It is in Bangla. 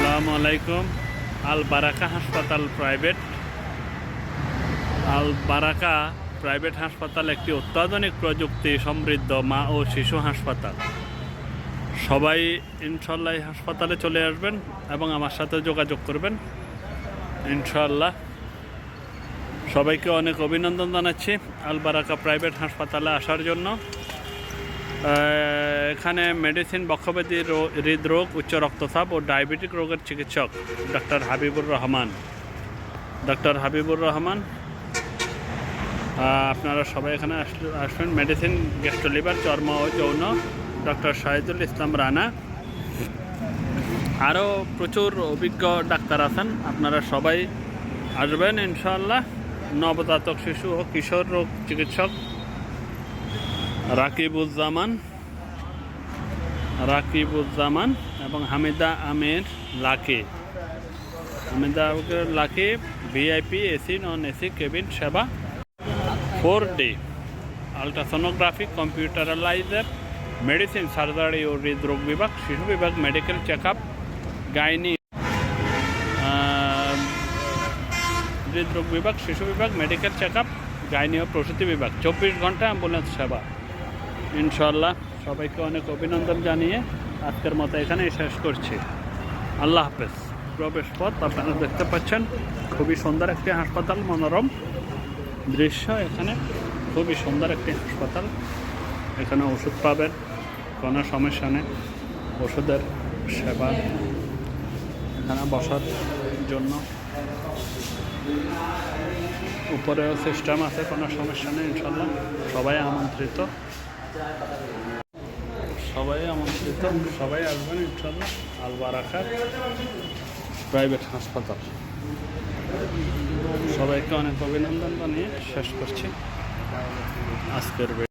আসসালামু আলাইকুম। আল বারাকা হাসপাতাল প্রাইভেট হাসপাতাল একটি অত্যাধুনিক প্রযুক্তি সমৃদ্ধ মা ও শিশু হাসপাতাল। সবাই ইনশাল্লাহ এই হাসপাতালে চলে আসবেন এবং আমার সাথে যোগাযোগ করবেন ইনশাল্লাহ। সবাইকে অনেক অভিনন্দন জানাচ্ছি আল বারাকা প্রাইভেট হাসপাতালে আসার জন্য। এখানে মেডিসিন, বক্ষব্যাধি, হৃদরোগ, উচ্চ রক্তচাপ ও ডায়াবেটিক রোগের চিকিৎসক ডাক্তার হাবিবুর রহমান। আপনারা সবাই এখানে আসবেন। মেডিসিন, গ্যাস্ট্রো লিভার, চর্ম ও যৌন ডক্টর শাহিদুল ইসলাম রানা। আরও প্রচুর অভিজ্ঞ ডাক্তার আছেন, আপনারা সবাই আসবেন ইনশাআল্লাহ। নবজাতক শিশু ও কিশোর রোগ চিকিৎসক রাকিবুজ্জামান এবং Hamida Amir Lucky VIP AC non AC cabin সেবা 4D আলট্রাসোনোগ্রাফি, কম্পিউটারালাইজার, মেডিসিন, সার্জারি ও হৃদরোগ বিভাগ, শিশু বিভাগ, মেডিকেল চেক আপ, গাইনি হৃদরোগ বিভাগ, শিশু বিভাগ, মেডিকেল চেক আপ, গাইনি ও প্রসূতি বিভাগ, 24 ঘন্টা অ্যাম্বুলেন্স সেবা ইনশাআল্লাহ। সবাইকে অনেক অভিনন্দন জানিয়ে আজকের মতো এখানেই শেষ করছি। আল্লাহ হাফেজ। প্রবেশ পথ আপনারা দেখতে পাচ্ছেন, খুবই সুন্দর একটি হাসপাতাল, মনোরম দৃশ্য। এখানে খুবই সুন্দর একটি হাসপাতাল। এখানে ওষুধ পাবেন, কোনো সমস্যা নেই, ওষুধের সেবা, এখানে বসার জন্য উপরেও সিস্টেম আছে, কোনো সমস্যা নেই ইনশাল্লাহ। সবাই আমন্ত্রিত, সবাই আসবেন ইনশাল্লাহ আল বারাকা প্রাইভেট হাসপাতাল। সবাইকে অনেক অভিনন্দন জানিয়ে শেষ করছি আজকের